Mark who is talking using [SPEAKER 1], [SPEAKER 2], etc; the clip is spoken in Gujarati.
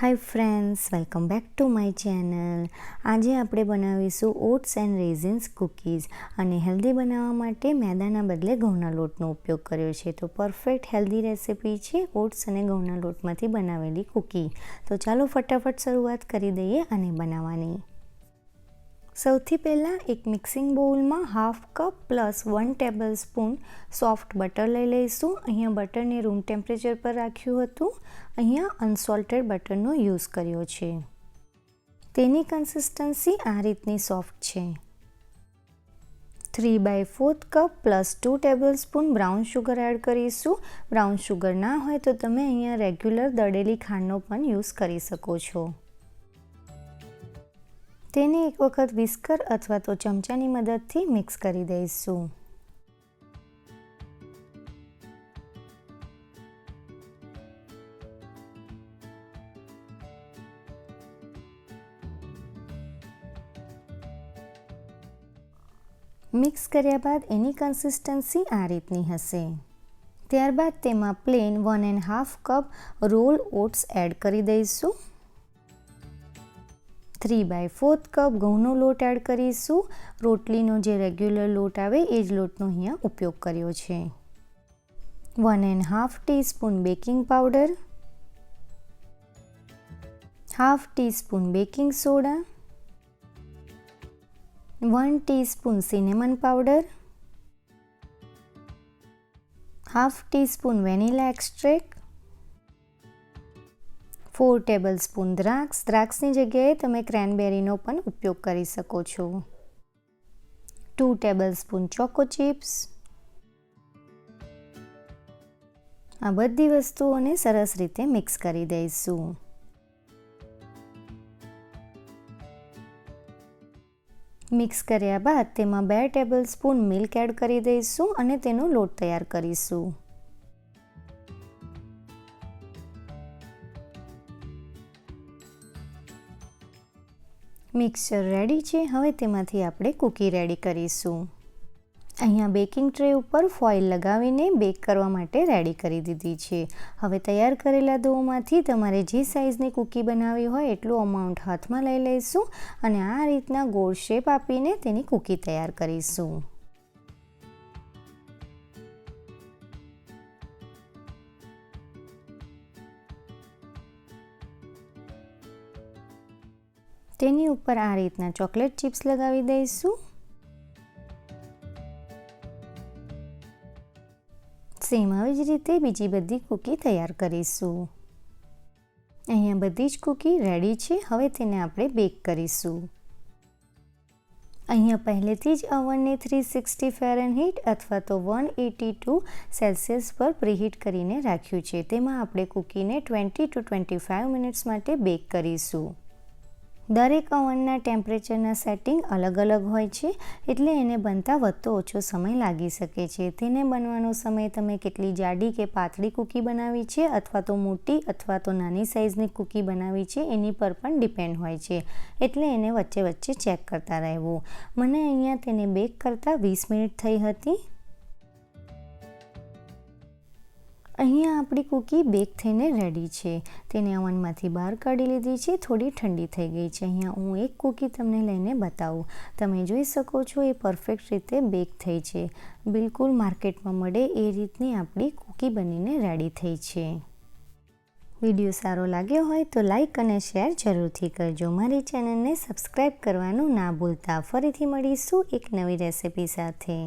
[SPEAKER 1] Hi friends, welcome back to my channel. આજે આપણે બનાવીશું ઓટ્સ એન્ડ રેઝિન્સ કૂકીઝ અને હેલ્ધી બનાવવા માટે મેદાના બદલે ઘઉંના લોટનો ઉપયોગ કર્યો છે. તો પરફેક્ટ હેલ્ધી રેસિપી છે ઓટ્સ અને ઘઉંના લોટમાંથી બનાવેલી કૂકી. તો ચાલો ફટાફટ શરૂઆત કરી દઈએ આને બનાવવાની. સૌથી પહેલાં એક મિક્સિંગ બાઉલમાં half cup plus 1 tablespoon soft butter લઈ લઈશું. અહીંયા બટરને રૂમ ટેમ્પરેચર પર રાખ્યું હતું. અહીંયા અનસોલ્ટેડ બટરનો યુઝ કર્યો છે. તેની કન્સિસ્ટન્સી આ રીતની સોફ્ટ છે. 3/4 cup plus 2 tablespoon brown sugar add કરીશું. બ્રાઉન શુગર ના હોય તો તમે અહીંયા રેગ્યુલર દળેલી ખાંડનો પણ યુઝ કરી શકો છો. તેને એક વખત વિસ્કર અથવા તો ચમચાની મદદથી મિક્સ કરી દઈશું. મિક્સ કર્યા બાદ એની કન્સિસ્ટન્સી આ રીતની હશે. ત્યારબાદ તેમાં plain 1.5 cup roll oats add કરી દઈશું. 3/4 કપ ઘઉંનો લોટ એડ કરીશું. રોટલીનો જે રેગ્યુલર લોટ આવે એ જ લોટનો અહીંયા ઉપયોગ કર્યો છે. 1.5 teaspoon baking powder, half teaspoon baking soda, 1 teaspoon cinnamon powder, half teaspoon vanilla extract, 4 tablespoon દ્રાક્ષની જગ્યાએ તમે ક્રેનબેરીનો પણ ઉપયોગ કરી શકો છો. 2 ટેબલસ્પૂન ચોકો ચિપ્સ. આ બધી વસ્તુઓને સરસ રીતે મિક્સ કરી દઈશું. મિક્સ કર્યા બાદ તેમાં 2 ટેબલસ્પૂન મિલ્ક એડ કરી દઈશું અને તેનો લોટ તૈયાર કરીશું. મિક્સચર રેડી છે. હવે તેમાંથી આપણે કૂકી રેડી કરીશું. અહીંયા બેકિંગ ટ્રે ઉપર ફોઇલ લગાવીને બેક કરવા માટે રેડી કરી દીધી છે. હવે તૈયાર કરેલા ડોમાંથી તમારે જે સાઇઝની કૂકી બનાવવી હોય એટલું અમાઉન્ટ હાથમાં લઈ લઈશું અને આ રીતના ગોળ શેપ આપીને તેની કૂકી તૈયાર કરીશું. તેની ઉપર આ રીતના ચોકલેટ ચિપ્સ લગાવી દઈશું. સેમ આવી જ રીતે બીજી બધી કૂકી તૈયાર કરીશું. અહીંયા બધી જ કૂકી રેડી છે. હવે તેને આપણે બેક કરીશું. અહીંયા પહેલેથી જ અવનને 360 ફેરનહીટ અથવા તો 182 સેલ્સિયસ પર પ્રીહીટ કરીને રાખ્યું છે. તેમાં આપણે કૂકીને 20 to 25 મિનિટ્સ માટે બેક કરીશું. દરેક અવનના ટેમ્પરેચરના સેટિંગ અલગ અલગ હોય છે એટલે એને બનતા વધતો ઓછો સમય લાગી શકે છે. તેને બનવાનો સમય તમે કેટલી જાડી કે પાતળી કૂકી બનાવી છે અથવા તો મોટી અથવા તો નાની સાઇઝની કૂકી બનાવી છે એની પર પણ ડિપેન્ડ હોય છે. એટલે એને વચ્ચે વચ્ચે ચેક કરતા રહેવું. મને અહીંયા તેને બેક કરતાં 20 મિનિટ થઈ હતી. અહીંયા આપણી કૂકી બેક થઈને રેડી છે. તેને અવનમાંથી બહાર કાઢી લીધી છે. થોડી ઠંડી થઈ ગઈ છે. અહીંયા હું એક કૂકી તમને લઈને બતાવું. તમે જોઈ શકો છો એ પરફેક્ટ રીતે બેક થઈ છે. બિલકુલ માર્કેટમાં મળે એ રીતની આપણી કૂકી બનીને રેડી થઈ છે. વિડીયો સારો લાગ્યો હોય તો લાઈક અને શેર જરૂરથી કરજો. મારી ચેનલને સબસ્ક્રાઈબ કરવાનું ના ભૂલતા. ફરીથી મળીશું એક નવી રેસિપી સાથે.